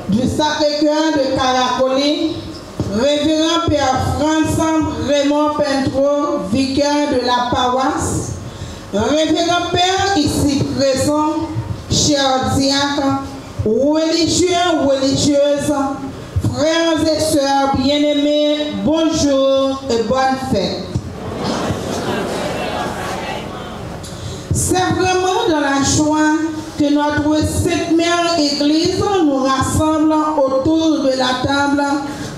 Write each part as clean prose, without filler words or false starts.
du Sacré-Cœur de Caracoli, Révérend Père Francis Raymond Pentreau, vicaire de la paroisse, Révérend Père ici présent, chers diacres, religieux, religieuses, frères et sœurs bien-aimés, bonjour et bonne fête. C'est vraiment dans la joie que notre Sainte Mère Église nous rassemble autour de la table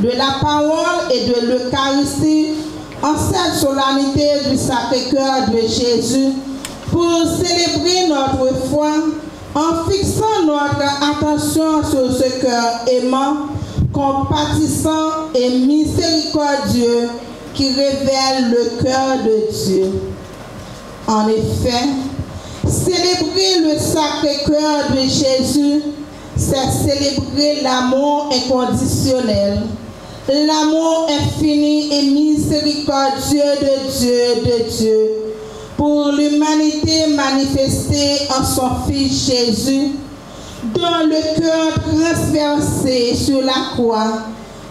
de la parole et de l'Eucharistie en cette solennité du Sacré-Cœur de Jésus pour célébrer notre foi en fixant notre attention sur ce cœur aimant, compatissant et miséricordieux qui révèle le cœur de Dieu. En effet, célébrer le Sacré-Cœur de Jésus, c'est célébrer l'amour inconditionnel, l'amour infini et miséricordieux de Dieu pour l'humanité manifestée en son Fils Jésus, dont le cœur transversé sur la croix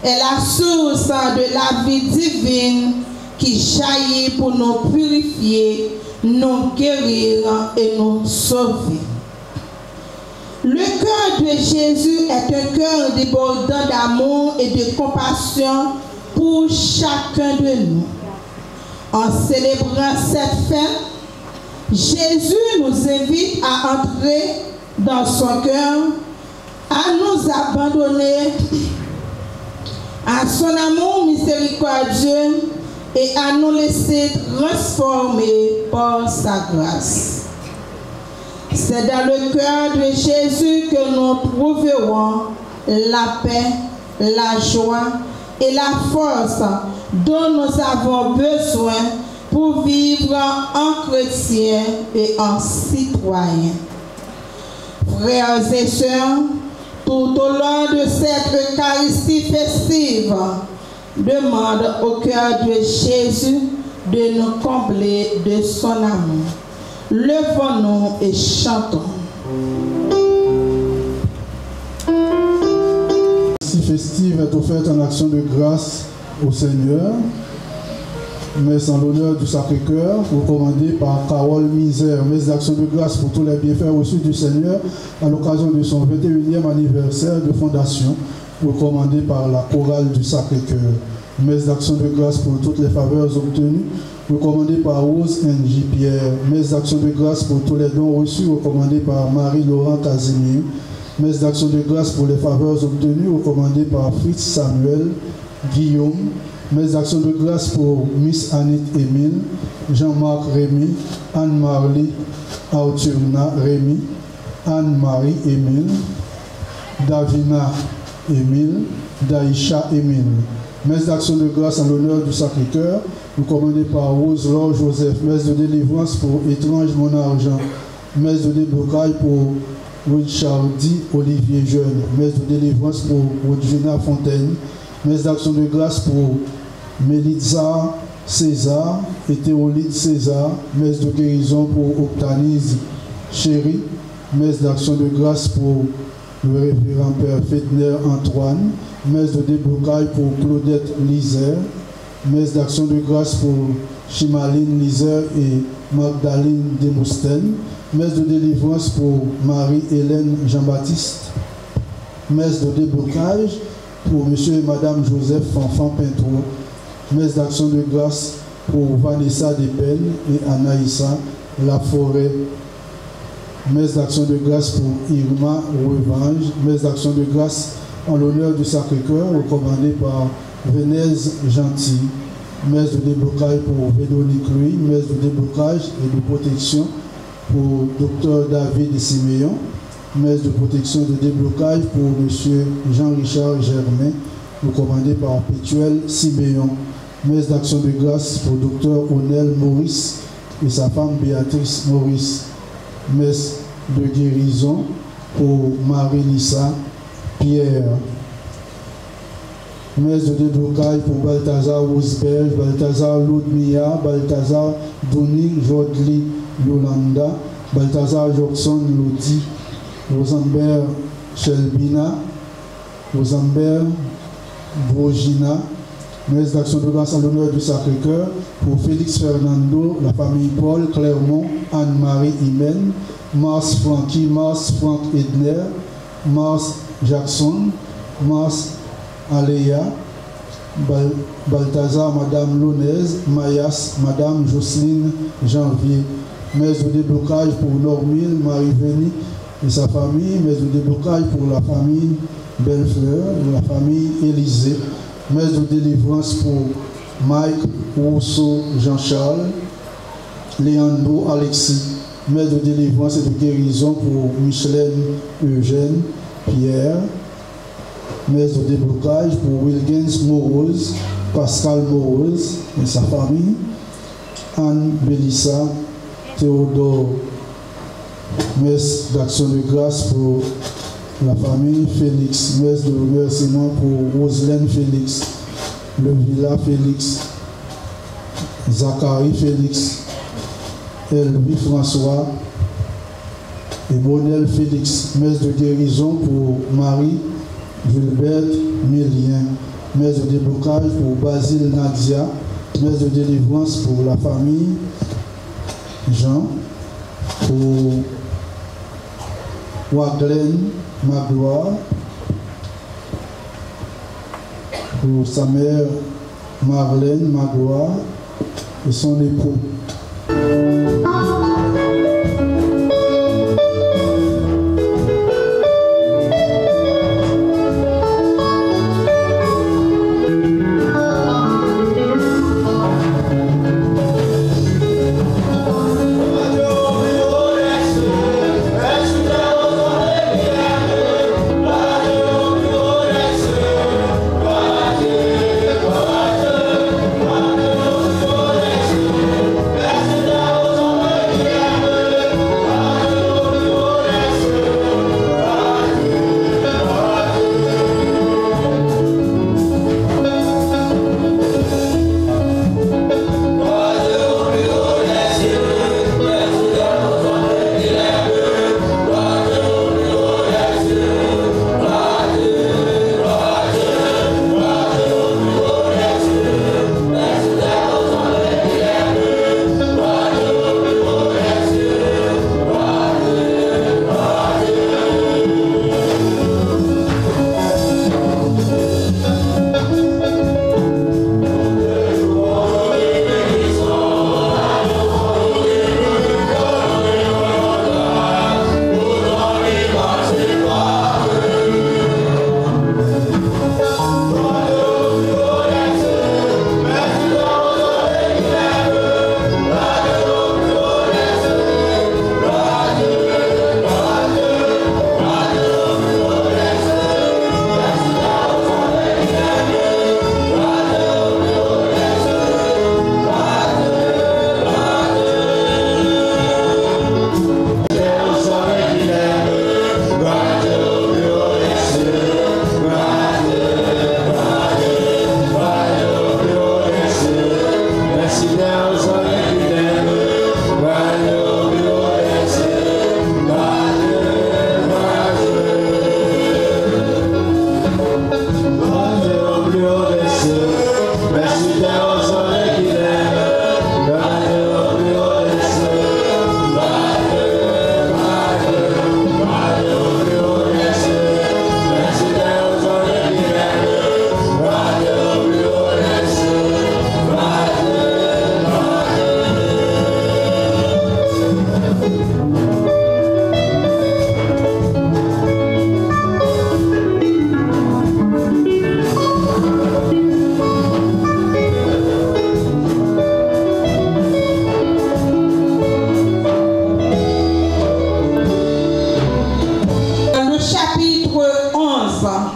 est la source de la vie divine qui jaillit pour nous purifier, nous guérir et nous sauver. Le cœur de Jésus est un cœur débordant d'amour et de compassion pour chacun de nous. En célébrant cette fête, Jésus nous invite à entrer dans son cœur, à nous abandonner à son amour miséricordieux et à nous laisser transformer par sa grâce. C'est dans le cœur de Jésus que nous trouverons la paix, la joie et la force dont nous avons besoin pour vivre en chrétien et en citoyen. Frères et sœurs, tout au long de cette Eucharistie festive, demande au cœur de Jésus de nous combler de son amour. Levons-nous et chantons. Si festive est offerte en action de grâce au Seigneur, messe en l'honneur du Sacré-Cœur, recommandée par Carole Misère, messe d'action de grâce pour tous les bienfaits reçus du Seigneur à l'occasion de son 21e anniversaire de fondation, recommandée par la chorale du Sacré-Cœur. Messe d'action de grâce pour toutes les faveurs obtenues, recommandée par Rose N.J. Pierre. Messe d'action de grâce pour tous les dons reçus, recommandée par Marie-Laurent Casimir. Messe d'action de grâce pour les faveurs obtenues, recommandée par Fritz Samuel Guillaume. Messe d'action de grâce pour Miss Annette Émile, Jean-Marc Rémy, Anne-Marlie Arthurna Rémy, Anne-Marie Émile, Davina Émile, Daïcha Émile. Messe d'action de grâce en l'honneur du Sacré-Cœur, recommandée par Rose-Laure Joseph. Messe de délivrance pour Étrange Mon Argent. Messe de déblocage pour Richardi Olivier Jeune. Messe de délivrance pour Rodvina Fontaine. Messe d'action de grâce pour Mélitza César et Théolide César. Messe de guérison pour Octanise Chéri. Messe d'action de grâce pour le révérend Père Fetner Antoine. Messe de déblocage pour Claudette Lizer. Messe d'action de grâce pour Chimaline Lizer et Magdalene Demousten. Messe de délivrance pour Marie-Hélène Jean-Baptiste. Messe de déblocage pour M. et Mme Joseph Fanfan Pintreau. Messe d'action de grâce pour Vanessa Despennes et Anaïssa Laforêt. Messe d'action de grâce pour Irma Revange. Messe d'action de grâce en l'honneur du Sacré-Cœur, recommandée par Venez Gentil. Messe de déblocage pour Véronique Louis. Messe de déblocage et de protection pour Dr David Siméon. Messe de protection et de déblocage pour M. Jean-Richard Germain, recommandé par Pétuel Siméon. Messe d'action de grâce pour Dr Onel Maurice et sa femme Béatrice Maurice. Messe de guérison pour Marie-Lisa Pierre. Messe de déblocage pour Balthazar Roosberg, Balthazar Ludmilla, Balthazar Doni Jodli Yolanda, Balthazar Jackson Lodi, Rosenberg Shelbina, Rosambert Brogina, messe d'action de grâce à l'honneur du Sacré-Cœur, pour Félix Fernando, la famille Paul, Clermont, Anne-Marie Imen, Mars Francky, Mars Frank Edner, Mars Jackson, Mars Aléa, Balthazar, Madame Lounez, Mayas, Madame Jocelyne Janvier. Messe de déblocage pour Normile, Marie-Vénie et sa famille. Messe de déblocage pour la famille Bellefleur et la famille Élysée. Messe de délivrance pour Mike Rousseau Jean-Charles, Léandro Alexis. Messe de délivrance et de guérison pour Michelène Eugène Pierre. Messe de déblocage pour Wilgens Morose, Pascal Morose et sa famille. Anne Bélissa Théodore. Messe d'action de grâce pour la famille Félix. Messe de remerciement pour Roselaine Félix, Le Villa Félix, Zachary Félix, Elvie François et Monel Félix. Messe de guérison pour Marie Gilberte Millien. Messe de déblocage pour Basile Nadia. Messe de délivrance pour la famille Jean, pour Waglen Magloire, pour sa mère Marlène Magloire et son époux.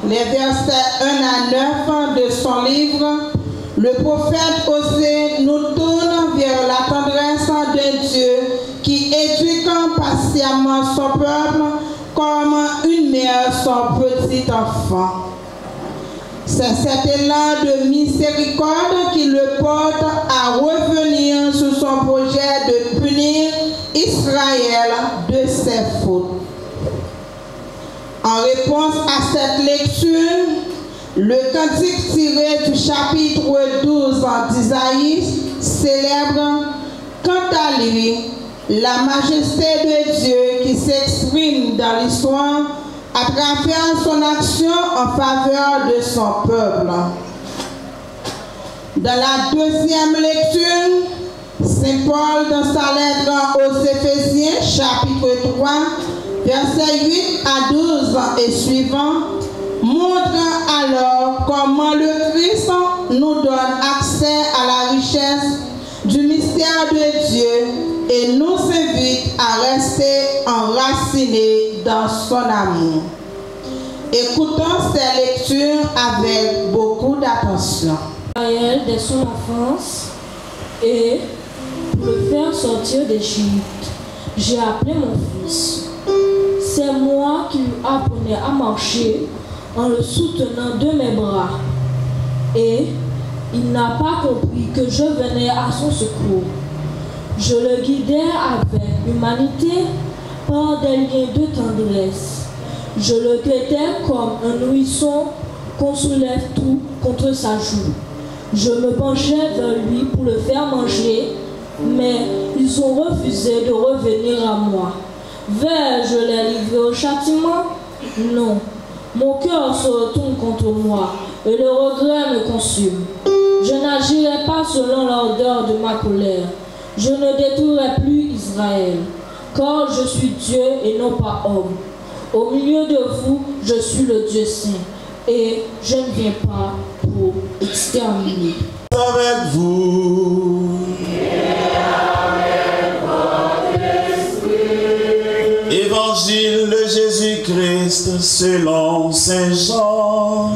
les versets 1 à 9 de son livre, le prophète Osée nous tourne vers la tendresse de Dieu qui éduque patiemment son peuple comme une mère son petit enfant. C'est cet élan de miséricorde qui le porte à revenir sur son projet de punir Israël de ses fautes. En réponse à cette lecture, Le cantique tiré du chapitre 12 d'Isaïe célèbre, quant à lui, la majesté de Dieu qui s'exprime dans l'histoire à travers son action en faveur de son peuple. Dans la deuxième lecture, Saint Paul, dans sa lettre aux Éphésiens, chapitre 3, versets 8 à 12 et suivants, montre alors comment le Christ nous donne accès à la richesse du mystère de Dieu et nous invite à rester enracinés dans son amour. Écoutons ces lectures avec beaucoup d'attention. Israël dès son enfance, et pour le faire sortir d'Égypte, j'ai appelé mon fils. C'est moi qui lui apprenais à marcher en le soutenant de mes bras. Et il n'a pas compris que je venais à son secours. Je le guidais avec humanité par des liens de tendresse. Je le guettais comme un nourrisson qu'on soulève tout contre sa joue. Je me penchais vers lui pour le faire manger, mais ils ont refusé de revenir à moi. Vais-je les livrer au châtiment? Non. Mon cœur se retourne contre moi et le regret me consume. Je n'agirai pas selon l'ardeur de ma colère. Je ne détruirai plus Israël, car je suis Dieu et non pas homme. Au milieu de vous, je suis le Dieu saint, et je ne viens pas pour exterminer. Avec vous. Évangile de Jésus-Christ selon Saint Jean.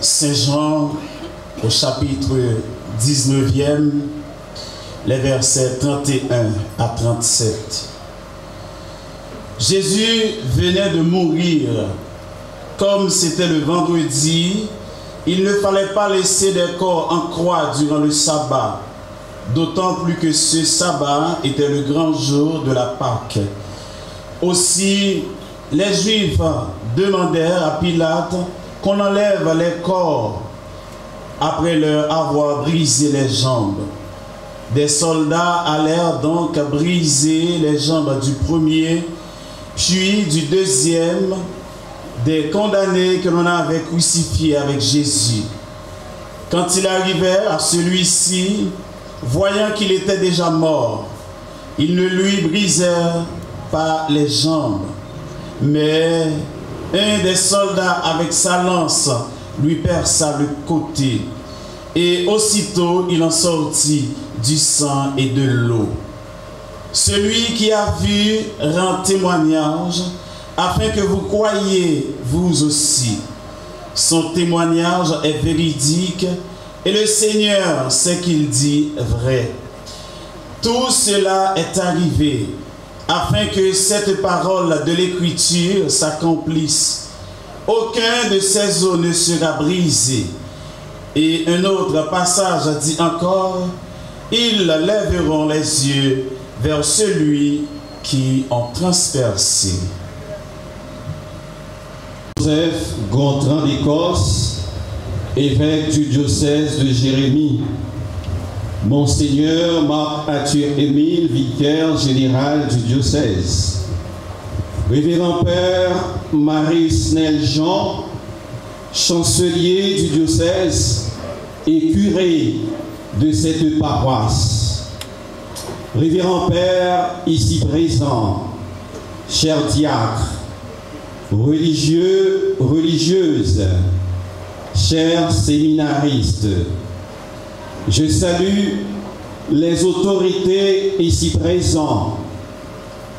Saint Jean, au chapitre 19e, les versets 31 à 37. Jésus venait de mourir. Comme c'était le vendredi, il ne fallait pas laisser des corps en croix durant le sabbat, d'autant plus que ce sabbat était le grand jour de la Pâque. Aussi, les Juifs demandèrent à Pilate qu'on enlève les corps après leur avoir brisé les jambes. Des soldats allèrent donc briser les jambes du premier, puis du deuxième, des condamnés que l'on avait crucifiés avec Jésus. Quand ils arrivèrent à celui-ci, voyant qu'il était déjà mort, ils ne lui brisèrent pas les jambes, mais un des soldats avec sa lance lui perça le côté, et aussitôt il en sortit du sang et de l'eau. Celui qui a vu rend témoignage, afin que vous croyiez vous aussi. Son témoignage est véridique, et le Seigneur sait qu'il dit vrai. Tout cela est arrivé afin que cette parole de l'Écriture s'accomplisse. Aucun de ces os ne sera brisé. Et un autre passage dit encore, ils lèveront les yeux vers celui qui ont transpercé. Joseph Gontran d'Écosse, évêque du diocèse de Jérémie. Monseigneur Marc-Arthur-Émile, vicaire général du diocèse. Révérend Père Marius Nel Jean, chancelier du diocèse et curé de cette paroisse. Révérend Père ici présent, chers diacres, religieux, religieuses, chers séminaristes, je salue les autorités ici présentes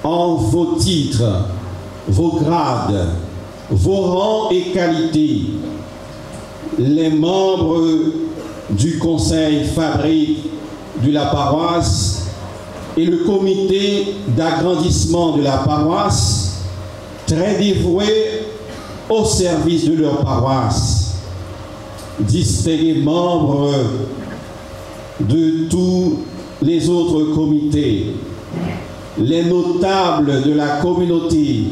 en vos titres, vos grades, vos rangs et qualités, les membres du conseil fabrique de la paroisse et le comité d'agrandissement de la paroisse, très dévoués au service de leur paroisse. Distingués membres de tous les autres comités, les notables de la communauté,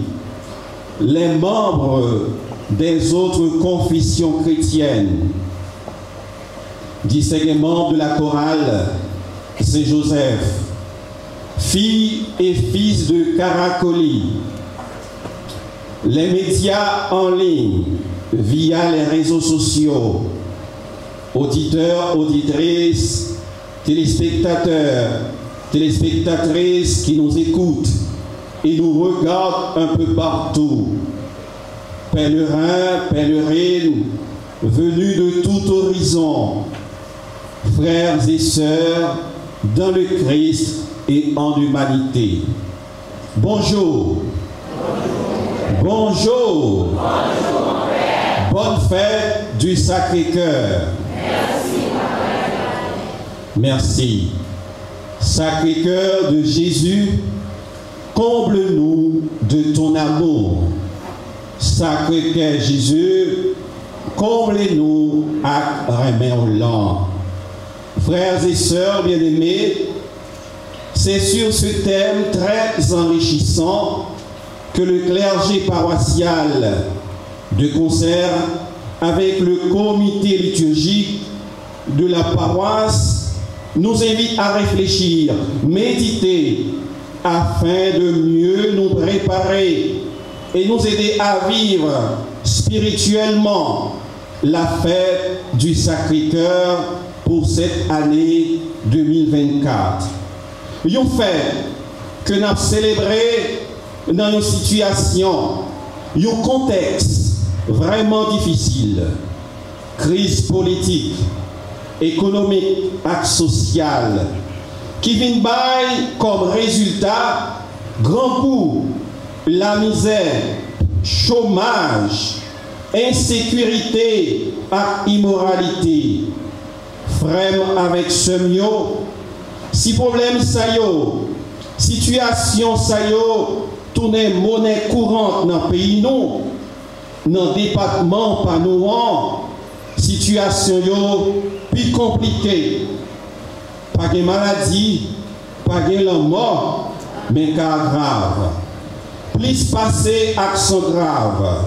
les membres des autres confessions chrétiennes, distingués membres de la chorale Saint-Joseph, filles et fils de Caracoli, les médias en ligne via les réseaux sociaux, auditeurs, auditrices, téléspectateurs, téléspectatrices qui nous écoutent et nous regardent un peu partout, pèlerins, pèlerines venus de tout horizon, frères et sœurs dans le Christ et en humanité. Bonjour. Bonjour. Bonjour. Bonne fête du Sacré-Cœur. Merci. Sacré-Cœur de Jésus, comble-nous de ton amour. Sacré-Cœur Jésus, comble-nous à Reméolan. Frères et sœurs bien-aimés, c'est sur ce thème très enrichissant que le clergé paroissial, de concert avec le comité liturgique de la paroisse, nous invite à réfléchir, méditer, afin de mieux nous préparer et nous aider à vivre spirituellement la fête du Sacré-Cœur pour cette année 2024. Une fête que nous avons célébrée dans une situation, un contexte vraiment difficile, crise politique, économique et sociale, qui vient comme résultat grand coup la misère, chômage, insécurité et immoralité. Frère avec ce mio, si problème ça yo, situation ça yo, tourner monnaie courante dans le pays nous, dans le département pas nous, situation yo plus compliquée. Pas de maladie, pas de la mort, mais cas grave. Plus passé action grave.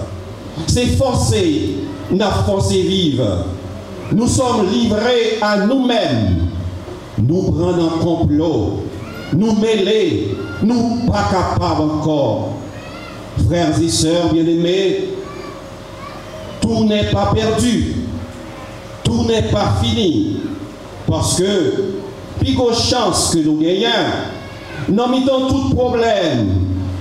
C'est forcé, n'a forcé vivre. Nous sommes livrés à nous-mêmes. Nous prenons un complot, nous mêler, nous pas capables encore. Frères et sœurs bien-aimés, tout n'est pas perdu, tout n'est pas fini, parce que, plus de chance que nous gagnons, nous mettons tout problème,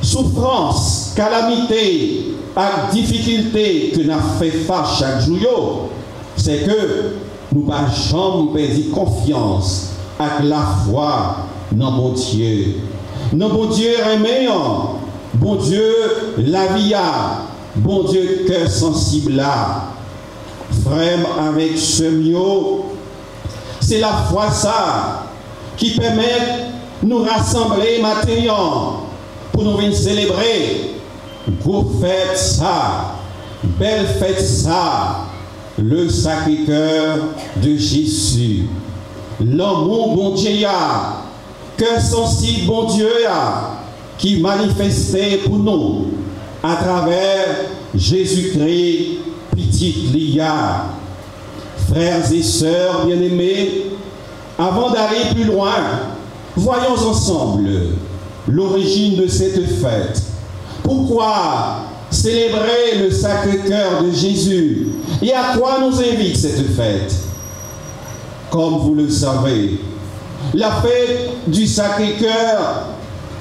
souffrance, calamité, et difficulté que nous fait face chaque jour, c'est que nous n'avons jamais perdu confiance avec la foi dans mon Dieu. Dans mon Dieu aimant, bon Dieu la vie, bon Dieu cœur sensible là. Frère avec ce mio, c'est la foi ça qui permet de nous rassembler maintenant pour nous venir célébrer. Gros fête ça, belle fête ça, le Sacré-Cœur de Jésus. L'amour bon Dieu, cœur sensible bon Dieu, qui manifestait pour nous à travers Jésus-Christ, petite Lia. Frères et sœurs bien-aimés, avant d'aller plus loin, voyons ensemble l'origine de cette fête. Pourquoi célébrer le Sacré-Cœur de Jésus? Et à quoi nous invite cette fête? Comme vous le savez, la fête du Sacré-Cœur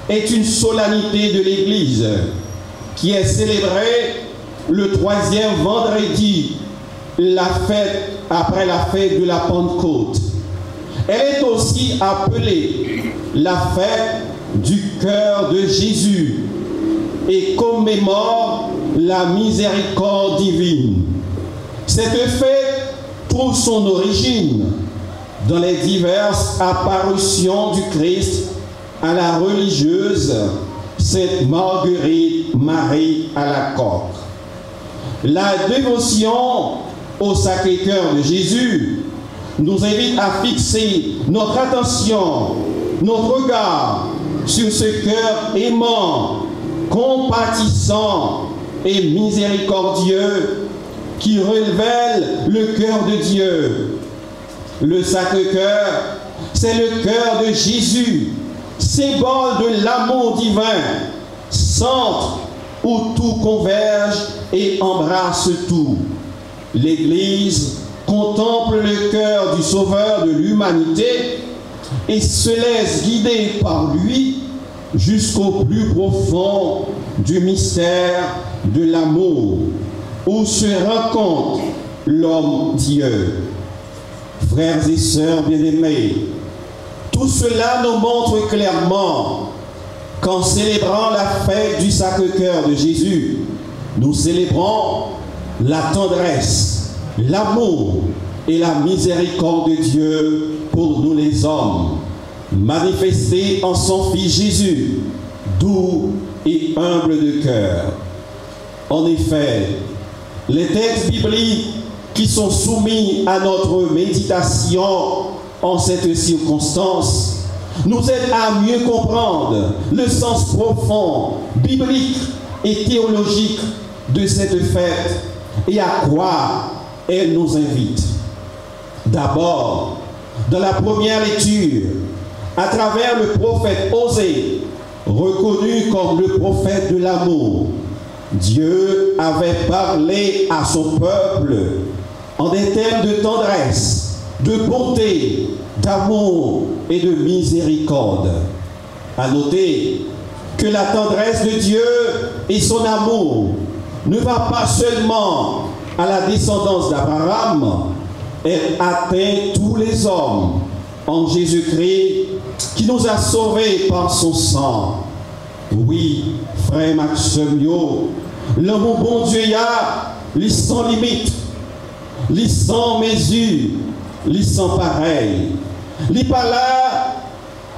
est une solennité de l'Église qui est célébrée le 3e vendredi, après la fête de la Pentecôte. Elle est aussi appelée la fête du cœur de Jésus et commémore la miséricorde divine. Cette fête trouve son origine dans les diverses apparitions du Christ à la religieuse Sainte Marguerite Marie Alacoque. La dévotion au Sacré-Cœur de Jésus nous invite à fixer notre attention, notre regard sur ce cœur aimant, compatissant et miséricordieux qui révèle le cœur de Dieu. Le Sacré-Cœur, c'est le cœur de Jésus, symbole de l'amour divin, centre où tout converge et embrasse tout. L'Église contemple le cœur du Sauveur de l'humanité et se laisse guider par lui jusqu'au plus profond du mystère de l'amour, où se rencontre l'homme-Dieu. Frères et sœurs bien-aimés, tout cela nous montre clairement qu'en célébrant la fête du Sacré-Cœur de Jésus, nous célébrons la tendresse, l'amour et la miséricorde de Dieu pour nous les hommes, manifestés en son Fils Jésus, doux et humble de cœur. En effet, les textes bibliques qui sont soumis à notre méditation en cette circonstance nous aident à mieux comprendre le sens profond, biblique et théologique de cette fête et à quoi elle nous invite. D'abord, dans la première lecture, à travers le prophète Osée, reconnu comme le prophète de l'amour, Dieu avait parlé à son peuple en des thèmes de tendresse, de bonté, d'amour et de miséricorde. À noter que la tendresse de Dieu et son amour ne va pas seulement à la descendance d'Abraham, elle atteint tous les hommes en Jésus-Christ qui nous a sauvés par son sang. Oui, frère Maximio, l'amour bon Dieu y a, lui sans limite, lui sans mesure, lui sans pareil. Lui pas là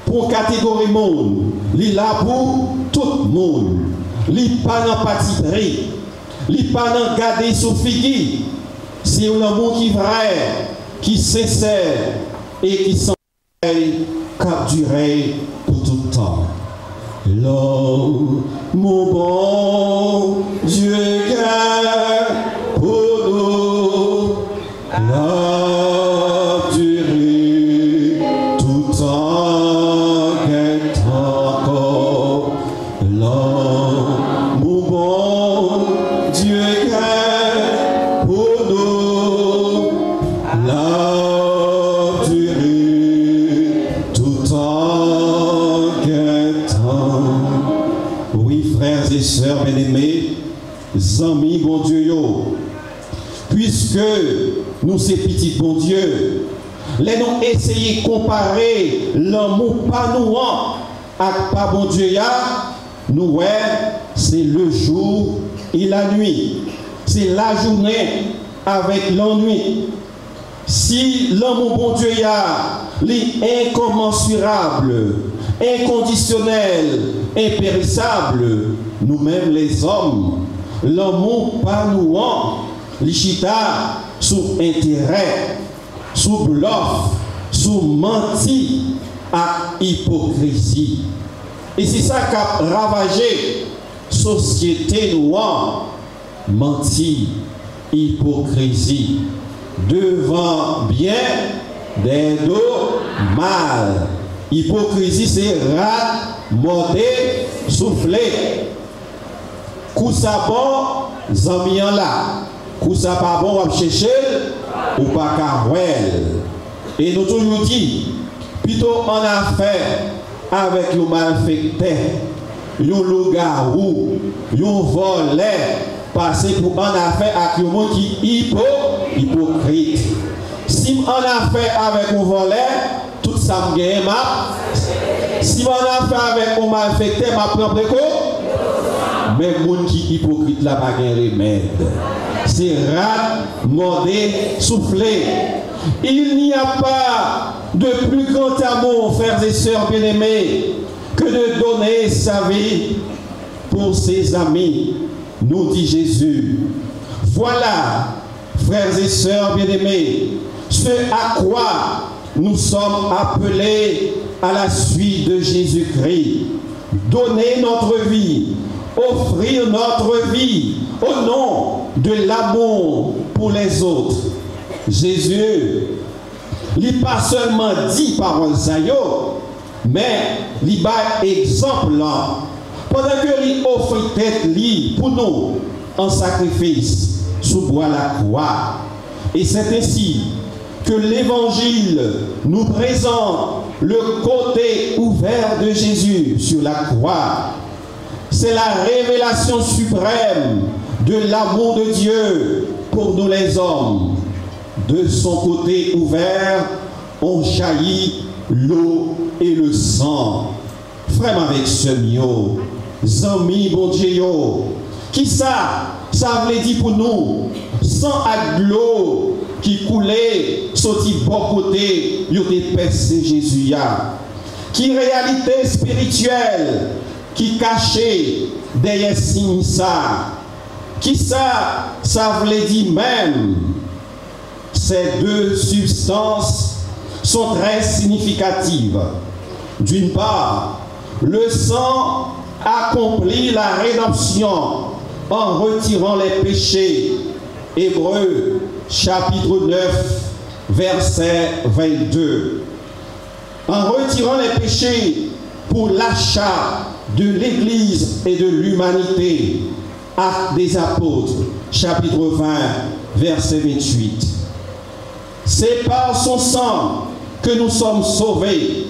pour catégorie monde, lui là pour tout le monde. Lui pas dans parti pris, lui pas dans garder sous figure. C'est un amour qui est vrai, qui est sincère et qui s'en capturé pour tout le temps. L'homme, mon bon Dieu, pour nous, la durée, tout temps qu'est encore. L'homme, mon bon Dieu, pour nous, la durée, tout temps qu'est encore. Oui, frères et sœurs bien-aimés, amis, bon Dieu, yo, puisque nous, ces petits bon Dieu, les nous essayer de comparer l'amour pas nous avec pas bon Dieu, nous, ouais, c'est le jour et la nuit. C'est la journée avec l'ennui. Si l'amour bon Dieu est incommensurable, inconditionnel, impérissable, nous-mêmes les hommes, l'amour pas nous l'ishita sous intérêt, sous bluff, sous menti à hypocrisie. Et c'est ça qui a ravagé société noire, menti, hypocrisie, devant bien, des dos mal. Hypocrisie, c'est rat, modé, soufflé. Kousa bon, zamian là. Kousa pas bon, on va chercher, ou pas carwell. Et nous toujours dit, plutôt en affaire avec le malfecté, le loup-garou, le volet, passer pour en affaire avec le monde qui est hypocrite. Si on a affaire avec un volet, tout ça me gagne. Si on a affaire avec un malfecté, ma prend de quoi? Mais le monde qui est hypocrite là, pas de remède. C'est rat, modé, soufflé. Il n'y a pas de plus grand amour, frères et sœurs bien-aimés, que que de donner sa vie pour ses amis, nous dit Jésus. Voilà, frères et sœurs bien-aimés, ce à quoi nous sommes appelés à la suite de Jésus-Christ. Donner notre vie, offrir notre vie au nom de l'amour pour les autres. Jésus, il n'a pas seulement dit paroles ça, mais il a exemple là. Pendant que il offre tête pour nous en sacrifice sous bois la croix. Et c'est ainsi que l'évangile nous présente le côté ouvert de Jésus sur la croix. C'est la révélation suprême de l'amour de Dieu pour nous les hommes. De son côté ouvert ont jailli l'eau et le sang. Frère avec ce mio, zami bon Dieu, qui ça veut dire pour nous, sans de l'eau qui coulait, sorti bon côté, il y a percé Jésus. Qui réalité spirituelle, qui cachait derrière signe ça. Qui ça veut dire même. Ces deux substances sont très significatives. D'une part, le sang accomplit la rédemption en retirant les péchés. Hébreux chapitre 9, verset 22. En retirant les péchés pour l'achat de l'Église et de l'humanité. Actes des Apôtres, chapitre 20, verset 28. C'est par son sang que nous sommes sauvés.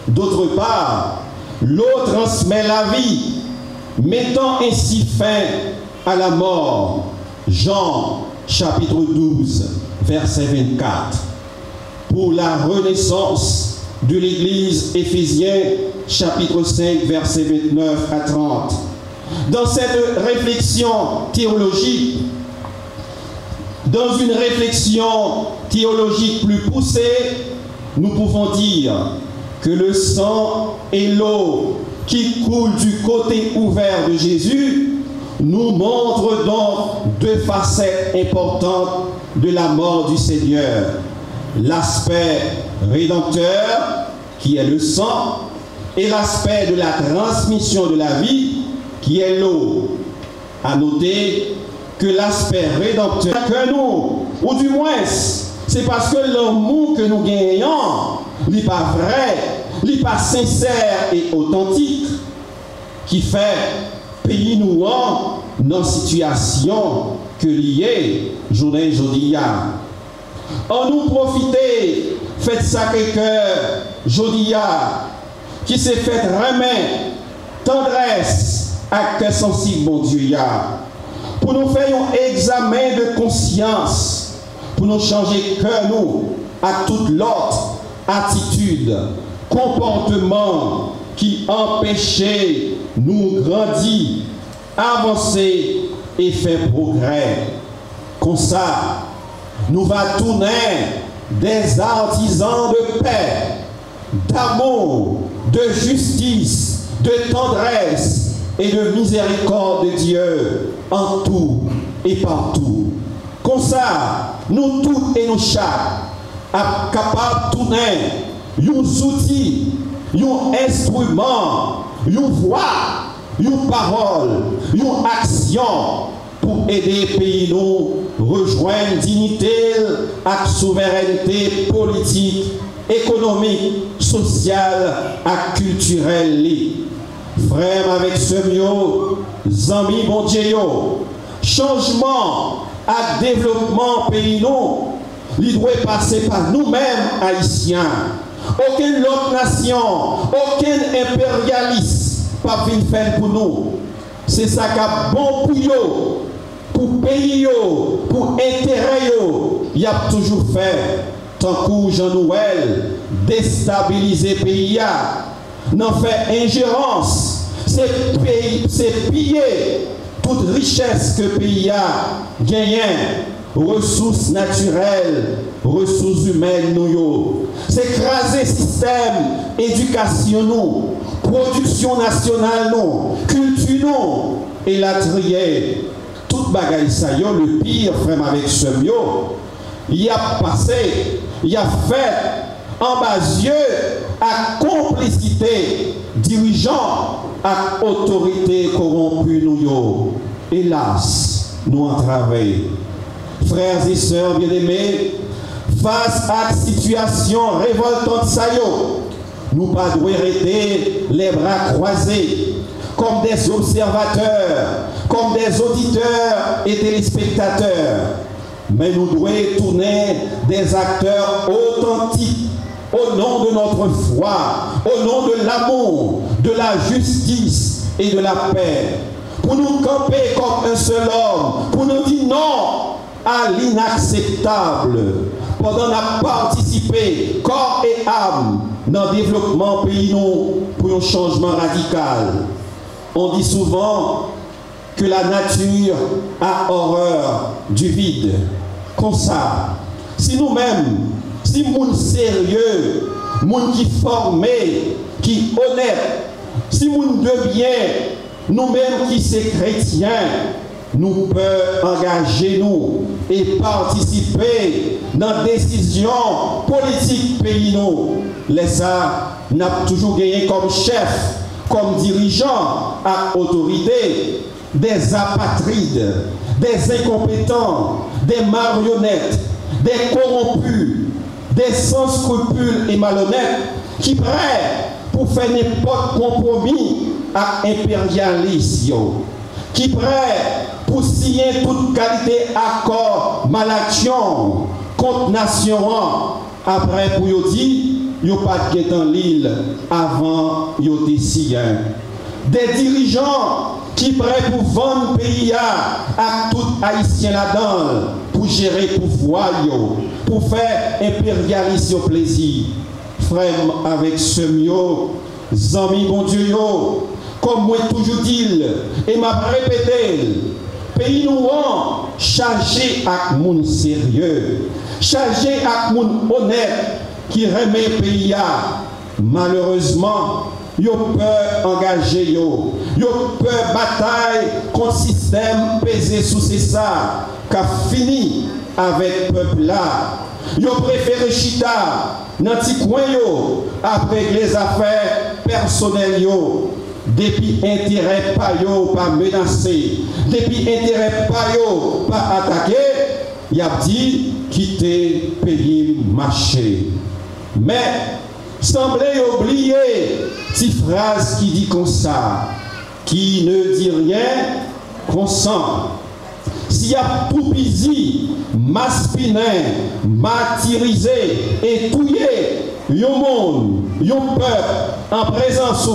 D'autre part, l'eau transmet la vie, mettant ainsi fin à la mort. Jean, chapitre 12, verset 24. Pour la renaissance de l'Église, Éphésiens, chapitre 5, verset 29 à 30. Dans cette réflexion théologique, dans une réflexion théologique plus poussée, nous pouvons dire que le sang et l'eau qui coulent du côté ouvert de Jésus nous montrent donc deux facettes importantes de la mort du Seigneur. L'aspect rédempteur, qui est le sang, et l'aspect de la transmission de la vie, qui est l'eau. À noter que l'aspect rédempteur que nous, ou du moins, c'est parce que l'amour que nous gagnons n'est pas vrai, n'est pas sincère et authentique, qui fait payer nous dans situation que liée journée aujourd'hui. En nous profiter, faites Sacré-Cœur aujourd'hui, qui s'est fait remettre tendresse à cœur sensible, mon Dieu, pour nous faire un examen de conscience, pour nous changer cœur, nous, à toute l'autre attitude, comportement qui empêchait nous grandir, avancer et faire progrès. Comme ça, nous va tourner des artisans de paix, d'amour, de justice, de tendresse et de miséricorde de Dieu en tout et partout. Comme ça, nous tous et nous chaque, capables de tourner un outil, un instrument, une voix, une parole, une action pour aider le pays nous rejoindre dignité et souveraineté politique, économique, sociale et culturelle. Frère avec ce mio, zami bon Dieu, changement et développement pays nous, il doit passer par nous-mêmes haïtiens. Aucune autre nation, aucun impérialiste pas venir faire pour nous. C'est ça qui est bon pour nous, pour pays, pour intérêt, il a toujours fait. Tant que Jean-Noël déstabiliser le pays, n'en fait ingérence, c'est piller toute richesse que le pays a gagné, ressources naturelles, ressources humaines, c'est écraser le système éducation nous, production nationale, non, culture, non, et la trier, toute bagaille ça, yo, le pire, frère, avec ce mio, il a passé, il a fait en bas yeux à complicité, dirigeants, à autorité corrompue, nous, yo. Hélas, nous entravés. Frères et sœurs bien-aimés, face à la situation révoltante, ça yo, nous ne devons pas rester les bras croisés comme des observateurs, comme des auditeurs et téléspectateurs. Mais nous devons tourner des acteurs authentiques au nom de notre foi, au nom de l'amour, de la justice et de la paix. Pour nous camper comme un seul homme, pour nous dire non à l'inacceptable, pendant la participer corps et âme dans le développement pays nous pour un changement radical. On dit souvent que la nature a horreur du vide. Comme ça, si nous-mêmes, si nous sérieux, nous qui formés, qui honnêtes, si nous de bien, nous-mêmes qui sommes chrétiens, nous pouvons engager nous et participer dans la décision politique pays nous. Les ça n'a toujours gagné comme chef, comme dirigeant à autorité, des apatrides, des incompétents, des marionnettes, des corrompus, des sans scrupules et malhonnêtes qui prêts pour faire n'importe compromis à impérialisme, qui prêts pour signer toute qualité accord malaction contre nation après pour yo dit yo pas de dans l'île avant yo décidé. Des dirigeants qui prêts pour vendre pays à tout haïtien là-dedans pour gérer pouvoir yo, pour faire impérialisme au plaisir. Frère avec ce mio, amis bon Dieu yo, comme moi toujours dit et m'a répété, pays nous chargé avec moun sérieux, chargé avec moun honnête qui remet pays à. Malheureusement, yo peut engager yo peut bataille contre système pesé sous ça qu'a fini avec peuple là. Yo préféré chita dans petit coin yo après les affaires personnelles yo. Depuis intérêt pas yo pas menacé, depuis intérêt pas yo pas attaqué, y a dit quitter pays marché. Mais semblait oublier cette phrase qui dit comme ça, qui ne dit rien, consent. S'il y a poupisi, maspinin, martyrisé et touillé, yon monde, yon peuple en présence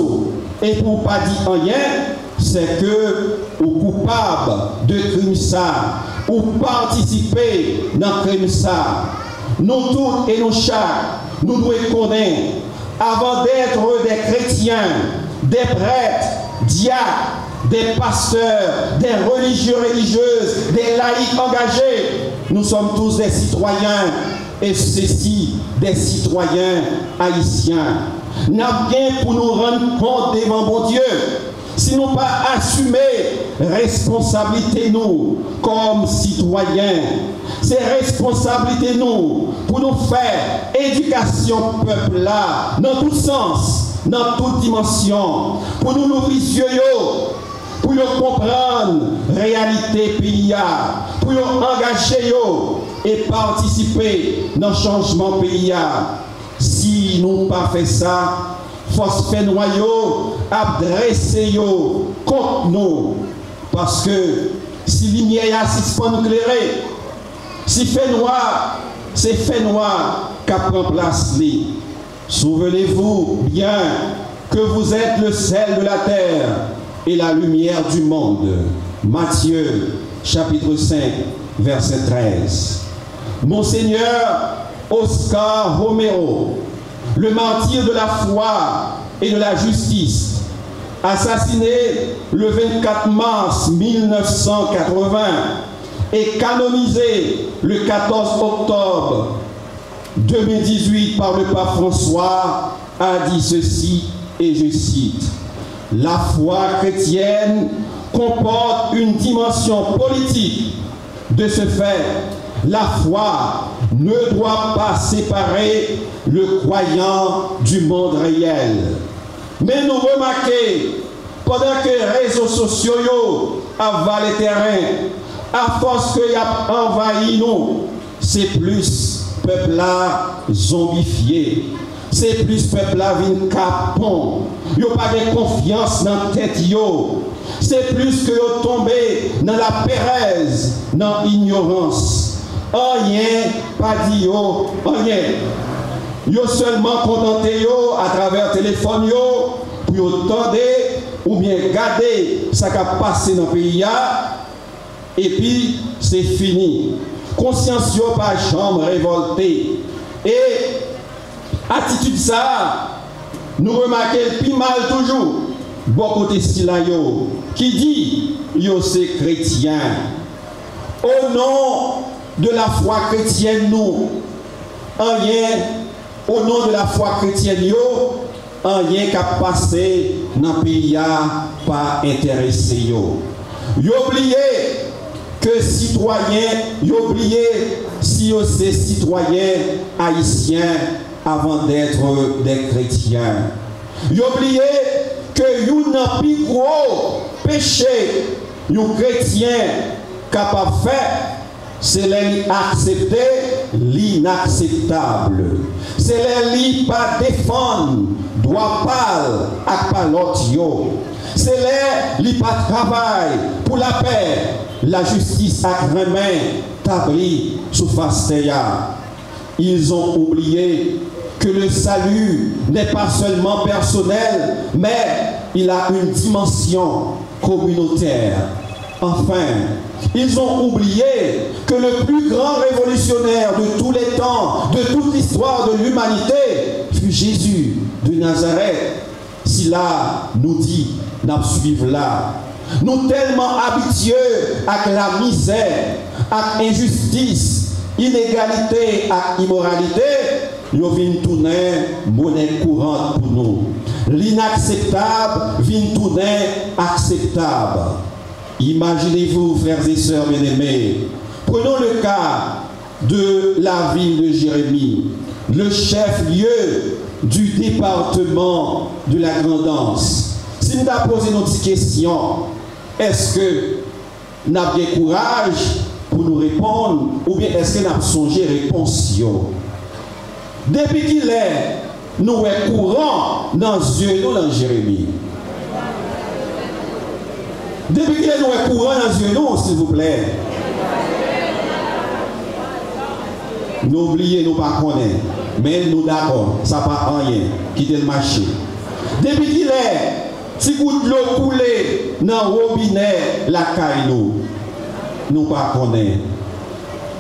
et pour pas dire rien, c'est que ou coupable de crime ça, ou participer dans crime ça. Nous tous et nous chaque, nous devons connaître, avant d'être des chrétiens, des prêtres, diacres, des pasteurs, des religieux, religieuses, des laïcs engagés, nous sommes tous des citoyens, et ceci des citoyens haïtiens. N'a bien pour nous rendre compte devant mon Dieu, si nous pas assumer responsabilité nous comme citoyens. C'est responsabilité nous pour nous faire éducation peuple là dans tout sens, dans toute dimension, pour nous ouvrir les yeux, pour nous comprendre la réalité pays, pour nous engager et participer dans le changement pays. Si nous pas fait ça, force fait noyau, adresser contre nous. Parce que si lumière assiste pas nous éclairer, si fait noir, c'est fait noir qui prend place. Souvenez-vous bien que vous êtes le sel de la terre et la lumière du monde. Matthieu, chapitre 5, verset 13. Monseigneur Oscar Romero, le martyr de la foi et de la justice, assassiné le 24 mars 1980 et canonisé le 14 octobre 2018 par le pape François, a dit ceci: et je cite, « La foi chrétienne comporte une dimension politique. De ce fait, la foi ne doit pas séparer le croyant du monde réel. » Mais nous remarquons, pendant que les réseaux sociaux avalent les terrains, à force qu'il y a envahi nous, c'est plus peuple là zombifié. C'est plus peuple là vin capon. Yo pas de confiance dans tête yo. C'est plus que yo tombé dans la pérèse, dans l'ignorance. Rien pas dit yo, rien. Yo seulement contenté yo à travers téléphone yo pour yo tendre ou bien garder ça qui a passé dans le pays et puis c'est fini. Conscience yo pas jamais révoltée. Et attitude ça, nous remarquons plus mal toujours, beaucoup de style yo, qui dit, yo c'est chrétien. Au nom de la foi chrétienne, nous, rien, au nom de la foi chrétienne, yo, rien qu'à passer dans le pays, pas intéressé yo. Yo oublié que citoyen, yo oublié si yo c'est citoyen haïtien avant d'être des chrétiens. Vous oubliez que vous n'avez plus gros péché, vous chrétiens capable de faire, c'est l'accepter l'inacceptable. C'est les pas défendre, doit pas à pas l'autre. C'est les pas travail pour la paix, la justice à main tabli sous face terre. Ils ont oublié que le salut n'est pas seulement personnel, mais il a une dimension communautaire. Enfin, ils ont oublié que le plus grand révolutionnaire de tous les temps, de toute l'histoire de l'humanité, fut Jésus de Nazareth. Si là, nous dit, nous suivons là. Nous tellement habitués à la misère, à l'injustice, inégalité à immoralité, nous venons tourner monnaie courante pour nous. L'inacceptable vient tourner acceptable. Imaginez-vous, frères et sœurs bien-aimés, prenons le cas de la ville de Jérémie, le chef-lieu du département de la Grand'Anse. Si nous avons posé notre question, est-ce que nous avons du courage pour nous répondre, ou bien est-ce que nous avons songé réponse? Depuis qu'il est, nous sommes courant dans les yeux dans Jérémie. Depuis qu'il est, nous sommes courant dans les yeux, s'il vous plaît. N'oubliez, nous pas connaître, mais nous d'accord, ça pas rien, quittez le marché. Depuis qu'il est, si vous de l'eau coulée dans le robinet, la caille nous pas connaître.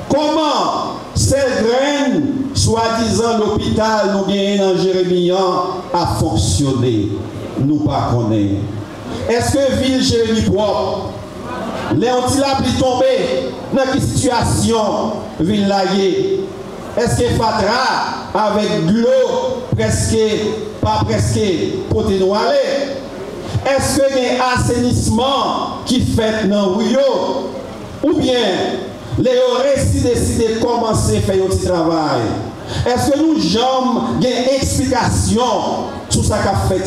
Comment ces graines, soi-disant l'hôpital, nous gagnons dans Jérémie, a fonctionné? Nous pas connaître. Est-ce que ville Jérémie propre, les antilapes tombés dans quelle situation ville laillée? Est-ce que Fatra avec de l'eau presque, pas presque, pour te noyer? Est-ce que il y a un assainissement qui fait dans le Rio? Ou bien les récits décident de commencer à faire un petit travail? Est-ce que nous avons une explication sur ce qu'a fait?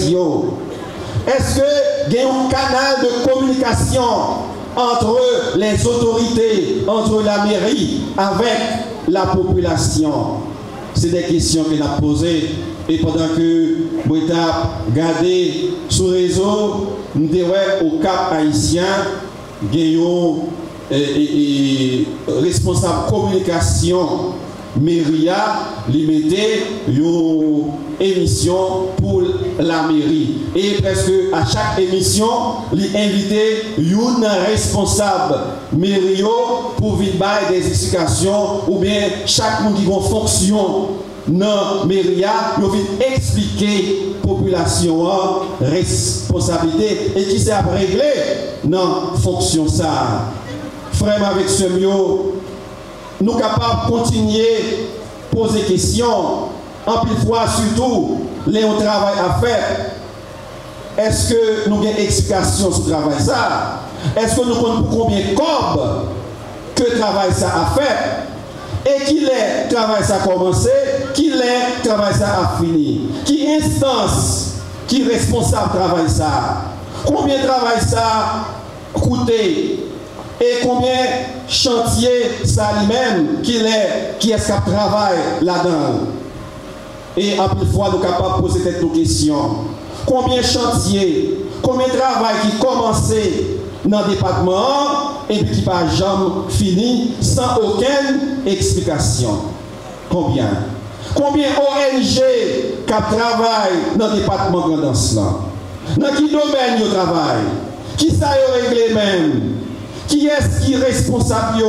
Est-ce qu'il y a un canal de communication entre les autorités, entre la mairie, avec la population? C'est des questions qu'il a posées. Et pendant que nous avons regardé sur le réseau, nous avons au Cap haïtien, nous responsable communication Méria, lui mettait une émission pour la mairie. Et presque à chaque émission, il invitait un responsable mairie pour venir des explications, ou bien chaque monde qui a une fonction dans Méria, il vient expliquer la population responsabilité et qui s'est réglé dans la fonction ça. Frère, avec ce mieux, nous sommes capables de continuer à poser des questions. En plus fois, surtout, les on travail à faire. est-ce que nous avons une explication sur le travail ça? Est-ce que nous connaissons combien de corps que le travail ça a fait? Et qui est le travail ça a commencé? Qui est le travail ça a fini? Qui instance qui est responsable du travail ça? Combien de travail ça a coûté? Et combien de chantier ça lui-même qui est qui travaille là-dedans? Et en plus de fois, nous sommes capables de poser cette question. Combien de chantiers, combien de travail qui commençait dans le département et puis qui n'a jamais fini sans aucune explication? Combien? Combien ONG qui travaillent dans le département Grandance là? Dans quel domaine ils travaillent? Qui ça y réglé même? Qui est-ce qui est responsable?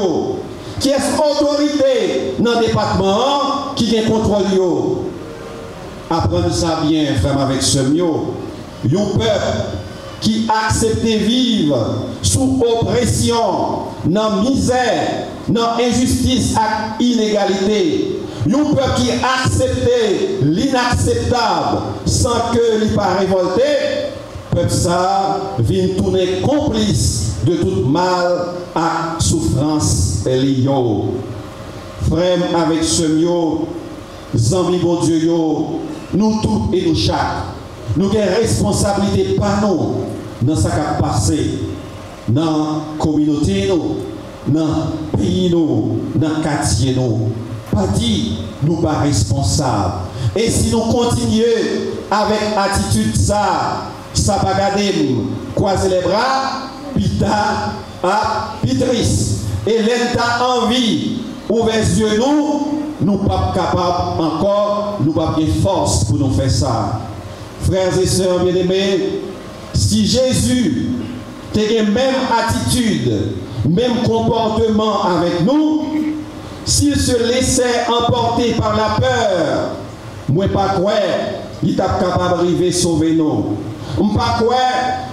Qui est l'autorité dans le département qui a contrôle? Apprenez ça bien, frère, avec ce mot. Un peuple qui accepte vivre sous oppression, dans misère, dans injustice et inégalité. Un peuple qui accepte l'inacceptable sans que l'il pas révolté. Peuple ça vient tourner complice de tout mal à souffrance et lion. Frère, avec ce mot, Zambi bon Dieu, nous tous et nous chaque, nous avons une responsabilité par nous dans ce qui a passé, dans la communauté, dans le pays, dans le quartier. Pas dit, nous ne sommes pas responsables. Et si nous continuons avec attitude ça va garder, croiser les bras, pita à pitris. Et l'État envie, ouvrir les yeux, nous ne sommes pas capables encore, nous n'avons pas de force pour nous faire ça. Frères et sœurs bien-aimés, si Jésus a la même attitude, même comportement avec nous, s'il se laissait emporter par la peur, moi pas quoi, il est capable d'arriver sauver nous. Pas quoi,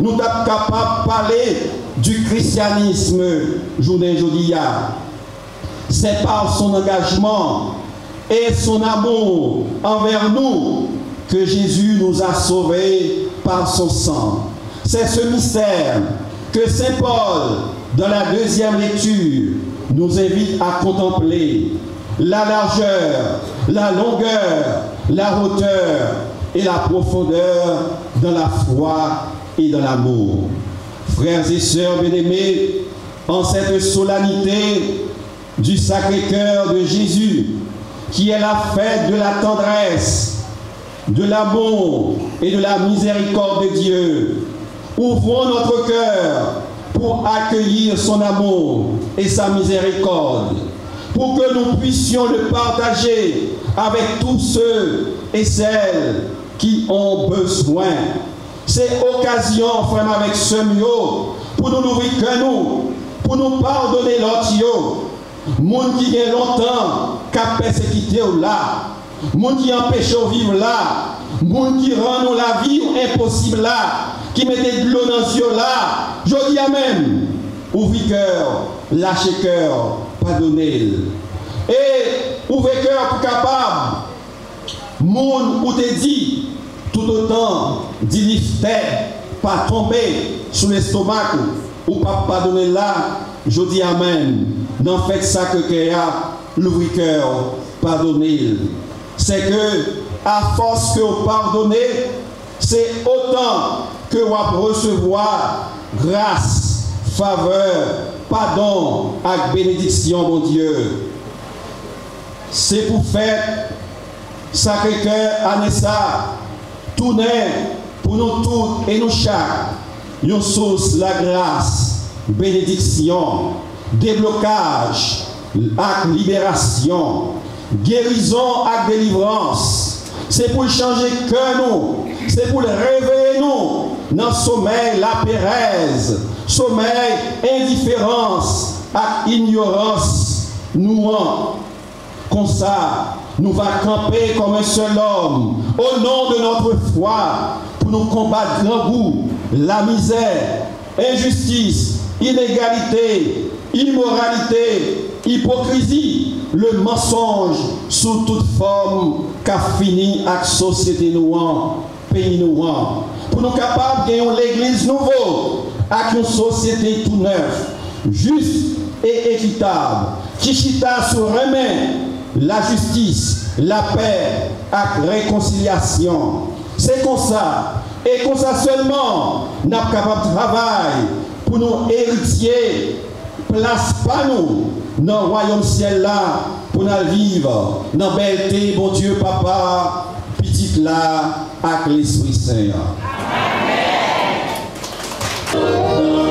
nous sommes capables de parler du christianisme journée aujourd'hui. C'est par son engagement et son amour envers nous que Jésus nous a sauvés par son sang. C'est ce mystère que Saint Paul, dans la deuxième lecture, nous invite à contempler. La largeur, la longueur, la hauteur et la profondeur dans la foi et dans l'amour. Frères et sœurs bien-aimés, en cette solennité du Sacré-Cœur de Jésus, qui est la fête de la tendresse, de l'amour et de la miséricorde de Dieu, ouvrons notre cœur pour accueillir son amour et sa miséricorde, pour que nous puissions le partager avec tous ceux et celles qui ont besoin. C'est occasion, frère, avec ce mot, pour nous ouvrir que nous, pour nous pardonner l'autre. Moun qui est longtemps, qui a persécuté là, moun qui empêche de vivre là, moun qui rend nous la vie impossible là, qui mettait de l'eau dans les yeux là, je dis amen. Ouvrez cœur, lâchez cœur, pardonnez. Et ouvrez cœur pour capable. Moun ou te dit, tout autant, dit pas tomber sous l'estomac ou pas pardonner là, je dis amen. N'en faites ça que l'ouvrir cœur, pardonnez. C'est que, à force que vous pardonnez, c'est autant que vous recevoir grâce, faveur, pardon, avec bénédiction, mon Dieu. C'est pour faire Sacré-Cœur, Anessa, tourner pour nous tous et nous chaque, une source la grâce, bénédiction, déblocage, avec libération, guérison avec délivrance. C'est pour changer que nous, c'est pour réveiller nous dans le sommeil, la pérèse, sommeil, indifférence, avec ignorance, nous comme ça, nous va camper comme un seul homme, au nom de notre foi, pour nous combattre grand goût, la misère, injustice, inégalité, immoralité, hypocrisie, le mensonge sous toute forme qu'a fini avec la société nous, pays nous, pour nous capables de gagner l'église nouveau avec une société tout neuve, juste et équitable, qui chita sur remet la justice, la paix et la réconciliation. C'est comme ça. Et comme ça seulement, nous sommes capables de travailler pour nous héritier, place pas nous dans le royaume ciel là, pour nous vivre dans la belleté, bon Dieu, papa, petite là, avec l'Esprit Saint. Oh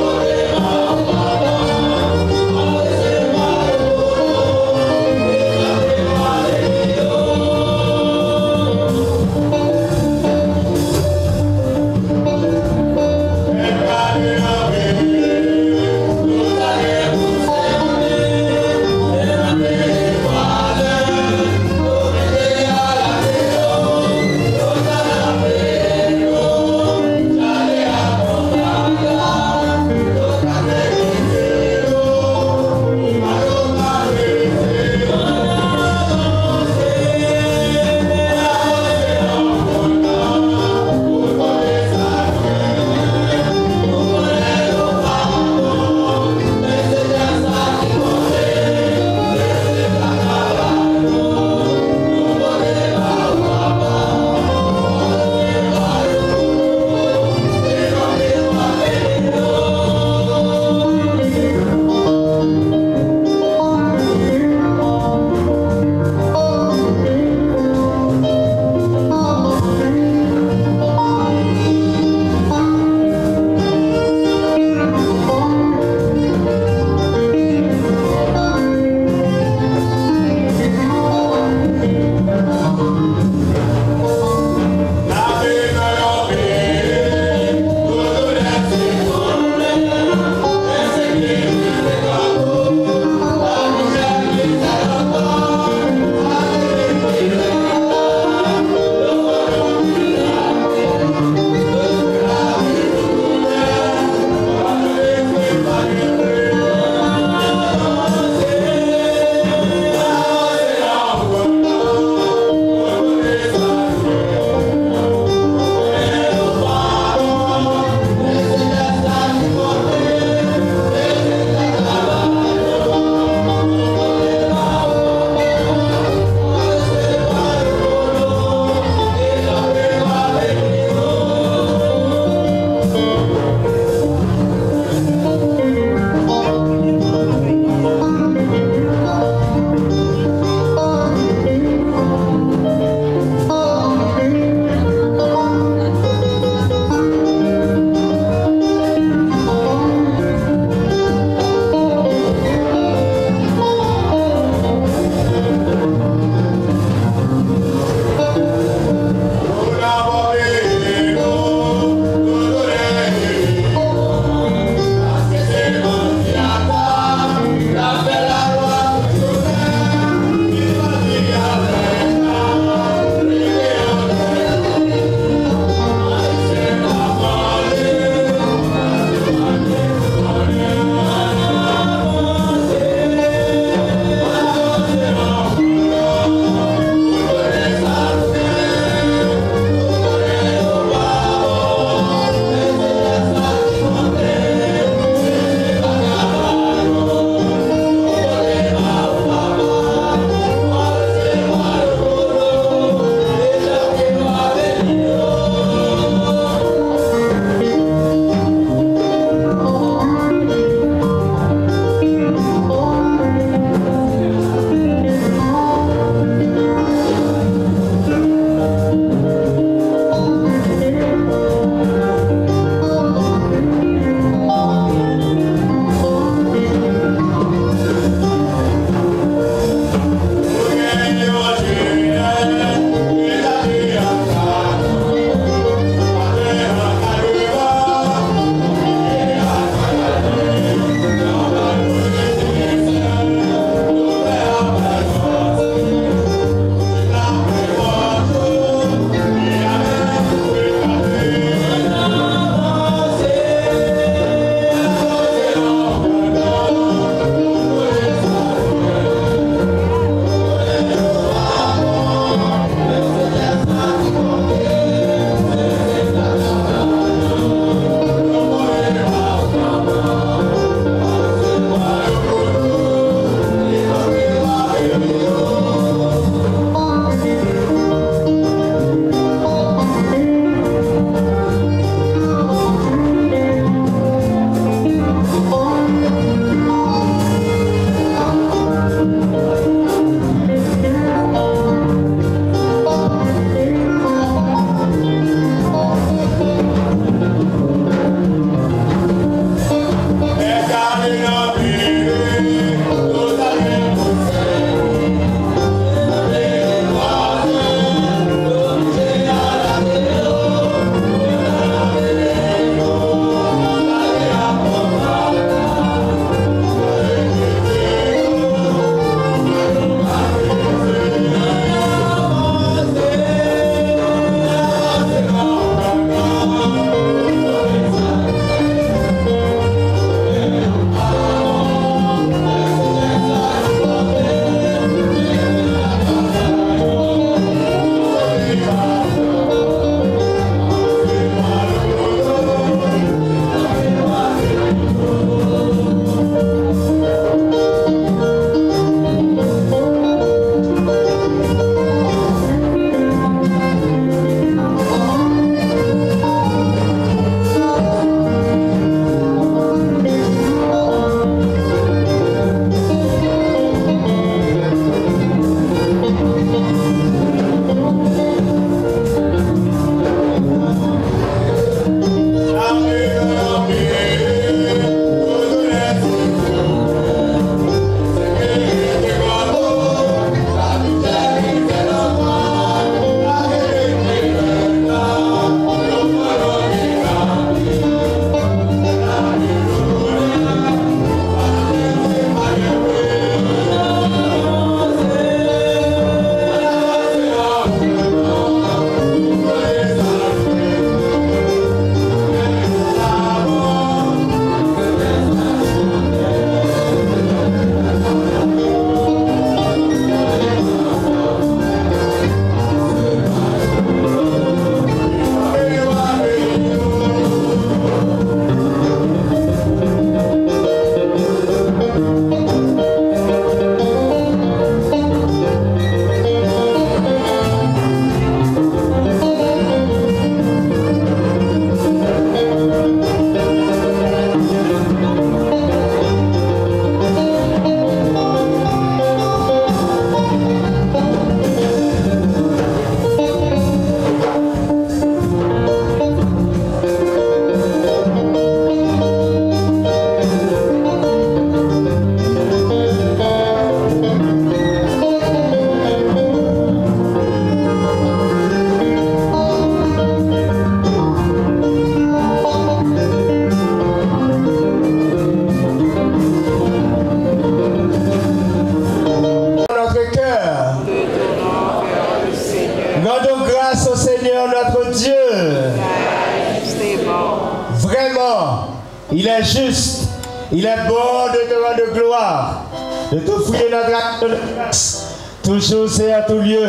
Il est juste, il est bon de te rendre gloire, de t'offrir notre grâce, toujours et à tout lieu.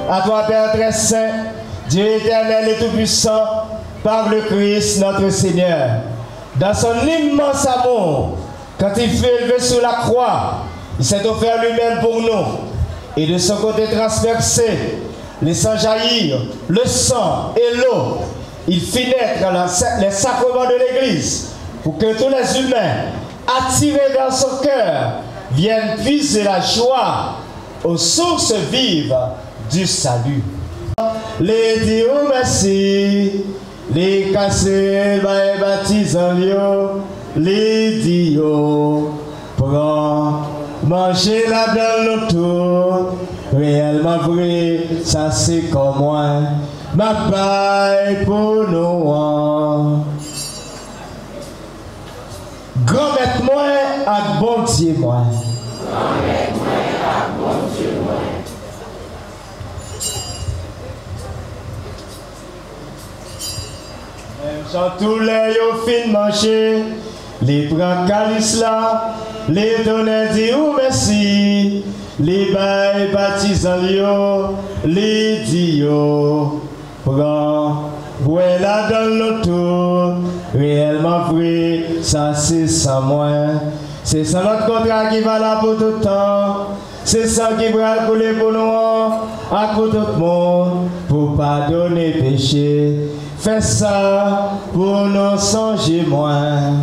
À toi, Père très saint, Dieu éternel et tout-puissant, par le Christ notre Seigneur. Dans son immense amour, quand il fut élevé sur la croix, il s'est offert lui-même pour nous. Et de son côté transpercé, laissant jaillir le sang et l'eau, il fit naître les sacrements de l'Église pour que tous les humains, attirés dans son cœur, viennent puiser la joie aux sources vives du salut. Les dire merci, les casser, les baptisants, les dire prends, manger la dans l'auto, réellement vrai, ça c'est comme moi, ma paille pour nous. Grand maître moi, à bon Dieu moi. Grand maître moi, à bon Dieu moi. Même sans tous les fin manger, les prend calice là, les donner dire merci, les bails baptisants les dio, prend, voilà dans l'auto, réellement vrai, ça c'est sans moi. C'est ça notre contrat qui va là pour tout le temps. C'est ça qui va couler pour nous, à pour tout le monde, pour pardonner péché. Fais ça pour nous songer moins.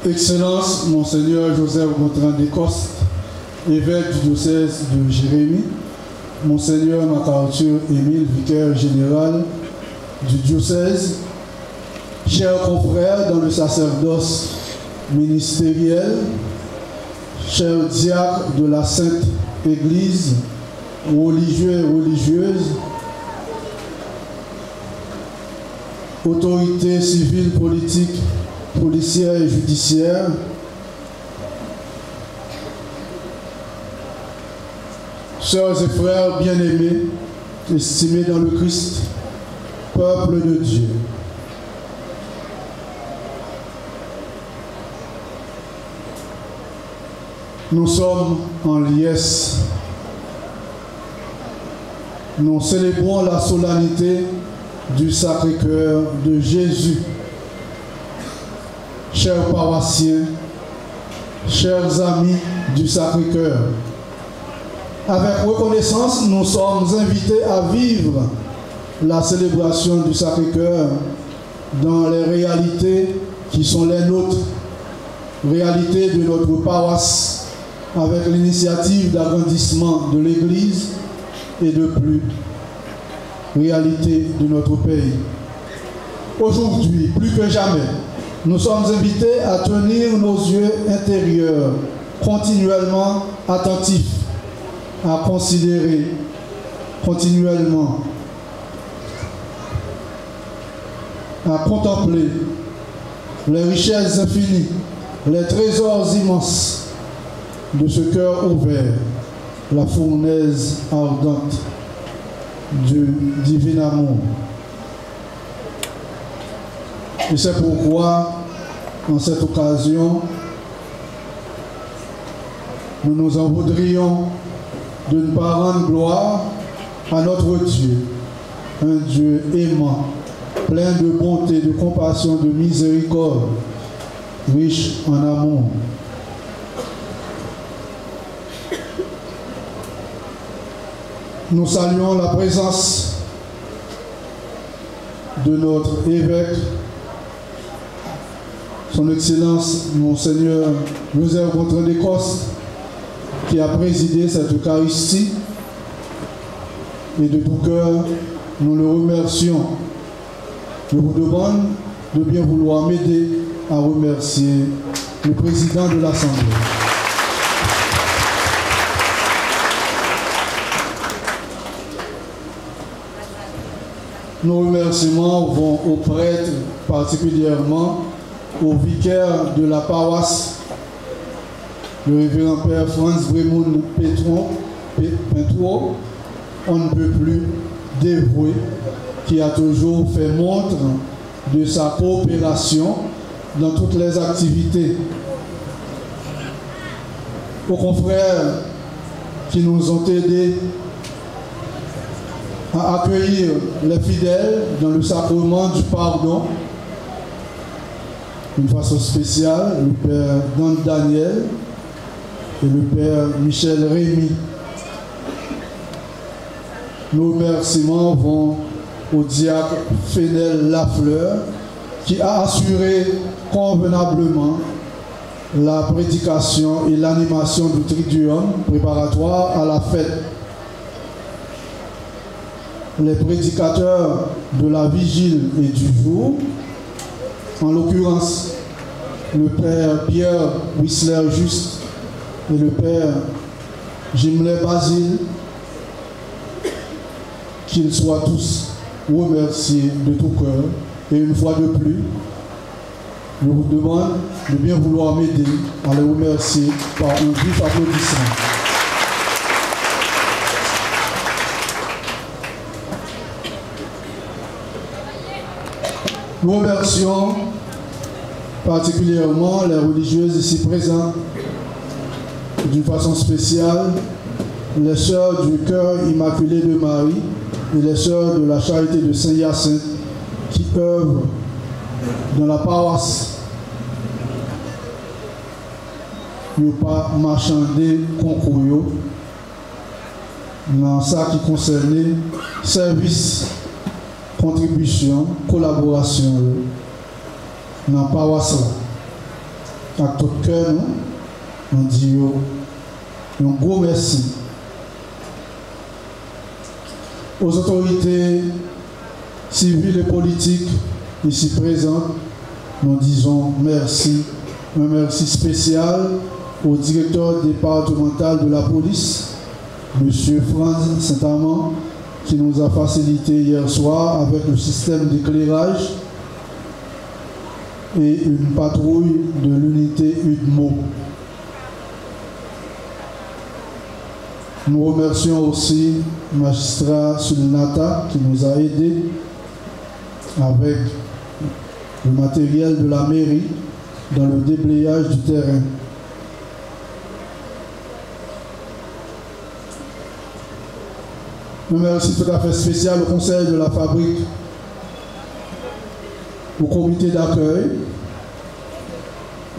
Excellence, Monseigneur Joseph Gontran Descostes, évêque du diocèse de Jérémie, Monseigneur MacArthur Émile, vicaire général du diocèse, chers confrères dans le sacerdoce ministériel, chers diacres de la Sainte Église, religieux et religieuses, autorités civiles, politiques, policières et judiciaires, sœurs et frères bien-aimés, estimés dans le Christ, peuple de Dieu. Nous sommes en liesse. Nous célébrons la solennité du Sacré-Cœur de Jésus. Chers paroissiens, chers amis du Sacré-Cœur, avec reconnaissance, nous sommes invités à vivre la célébration du Sacré-Cœur dans les réalités qui sont les nôtres, réalités de notre paroisse, avec l'initiative d'agrandissement de l'Église et de plus, réalité de notre pays. Aujourd'hui, plus que jamais, nous sommes invités à tenir nos yeux intérieurs continuellement attentifs, à considérer continuellement, à contempler les richesses infinies, les trésors immenses de ce cœur ouvert, la fournaise ardente du divin amour. Et c'est pourquoi, en cette occasion, nous nous en voudrions de ne pas rendre gloire à notre Dieu, un Dieu aimant, plein de bonté, de compassion, de miséricorde, riche en amour. Nous saluons la présence de notre évêque, Son Excellence Monseigneur Joseph Gontran Descostes, qui a présidé cette Eucharistie, et de tout cœur, nous le remercions. Je vous demande de bien vouloir m'aider à remercier le président de l'Assemblée. Nos remerciements vont aux prêtres, particulièrement au vicaire de la paroisse, le révérend Père Franz Bremoun Pentreau, on ne peut plus dévoué, qui a toujours fait montre de sa coopération dans toutes les activités. Aux confrères qui nous ont aidés à accueillir les fidèles dans le sacrement du pardon, d'une façon spéciale, le Père Dan Daniel et le Père Michel Rémy. Nos remerciements vont au diacre Fénel Lafleur, qui a assuré convenablement la prédication et l'animation du Triduum préparatoire à la fête. Les prédicateurs de la vigile et du jour, en l'occurrence le Père Pierre Whistler Juste et le Père Gimlet Basile, qu'ils soient tous remerciés de tout cœur. Et une fois de plus, je vous demande de bien vouloir m'aider à les remercier par un vif applaudissement. Nous remercions particulièrement les religieuses ici présentes, d'une façon spéciale, les sœurs du cœur immaculé de Marie et les sœurs de la charité de Saint-Hyacinthe qui œuvrent dans la paroisse. Ne pas marchander concours dans ça qui concerne service, contribution, collaboration dans la paroisse. à tout cœur, nous dit un gros merci. Aux autorités civiles et politiques ici présentes, nous disons merci. Un merci spécial au directeur départemental de la police, M. Franz Saint-Amand, qui nous a facilité hier soir avec le système d'éclairage et une patrouille de l'unité UDMO. Nous remercions aussi le magistrat Sulinata qui nous a aidés avec le matériel de la mairie dans le déblayage du terrain. Un merci tout à fait spécial au conseil de la fabrique, au comité d'accueil,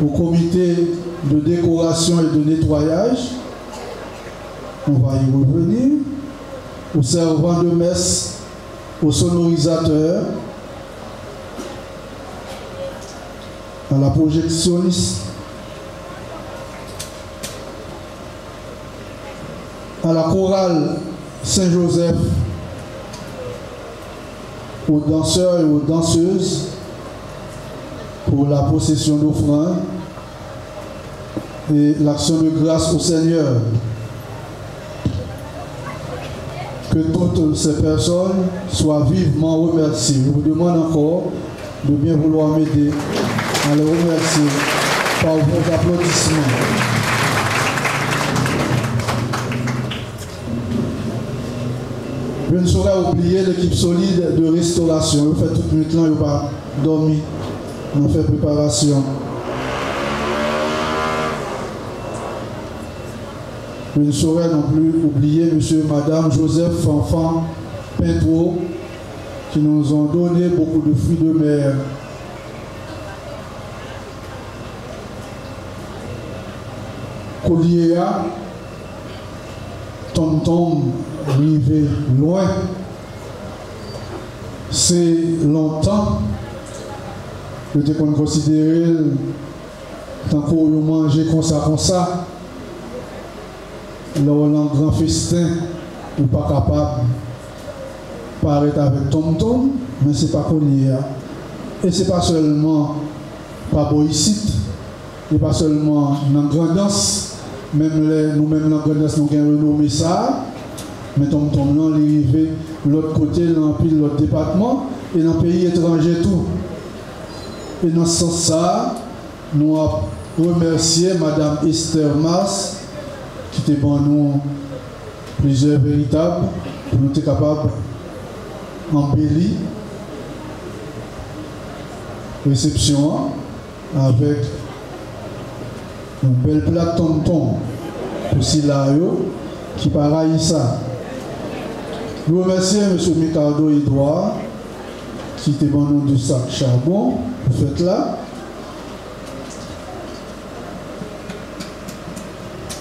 au comité de décoration et de nettoyage, on va y revenir, aux servants de messe, aux sonorisateurs, à la projectionniste, à la chorale Saint-Joseph, aux danseurs et aux danseuses pour la procession d'offrandes et l'action de grâce au Seigneur. Que toutes ces personnes soient vivement remerciées. Je vous demande encore de bien vouloir m'aider à les remercier par vos applaudissements. Je ne saurais oublier l'équipe solide de restauration. Je fais toute nuit là, je n'ai pas dormi. On fait préparation. Je ne saurais non plus oublier M. et Mme Joseph Fanfan Pintreau qui nous ont donné beaucoup de fruits de mer. Collier, Tom arrivé loin. C'est longtemps que tu peux considérer tant qu'on manger comme ça. Lors d'un grand festin, ou pas capable de paraître avec Tom, mais ce n'est pas Collier. Et ce n'est pas seulement pas boïcite, et pas seulement dans la grandance. Même nous-mêmes dans la grandance, nous avons renommé ça. Mais Tom là, il est arrivé de l'autre côté, dans l'autre département, et dans le pays étranger tout. Et dans ce sens-là, nous avons remercié Mme Esther Mars, qui était pour nous plusieurs véritables, pour nous être capables d'embellir réception avec une belle plaque tonton pour Silayo qui pareil ça. Nous remercions M. Ricardo Edouard qui était pour nous du sac charbon, vous faites là.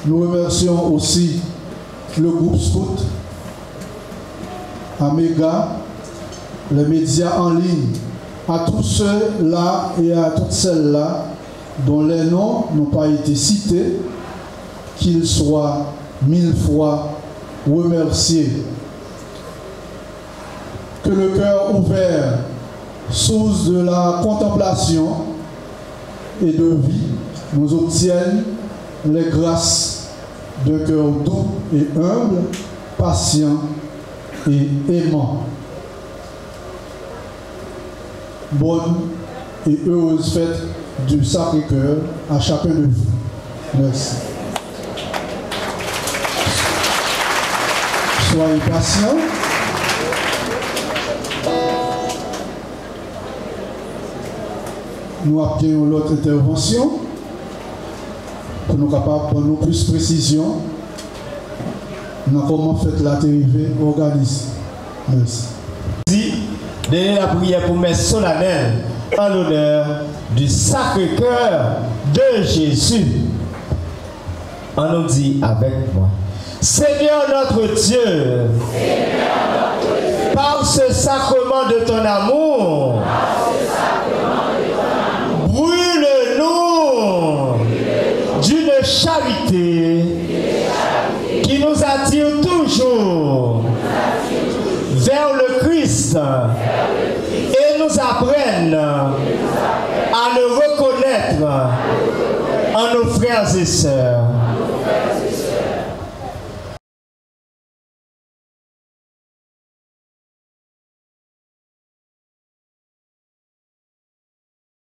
Nous remercions aussi le groupe Scout, Améga, les médias en ligne, à tous ceux-là et à toutes celles-là dont les noms n'ont pas été cités, qu'ils soient 1000 fois remerciés. Que le cœur ouvert, source de la contemplation et de vie, nous obtienne les grâces d'un cœur doux et humble, patient et aimant. Bonne et heureuse fête du Sacré-Cœur à chacun de vous. Merci. Soyez patients. Nous appuyons l'autre intervention pour nous capables de prendre plus de précision dans comment fait la dérivée organisée. Merci. Donnez la prière pour messe solennelle en l'honneur du Sacré-Cœur de Jésus. On nous dit avec moi: Seigneur notre Dieu, par ce sacrement de ton amour, brûle-nous en nos frères et sœurs.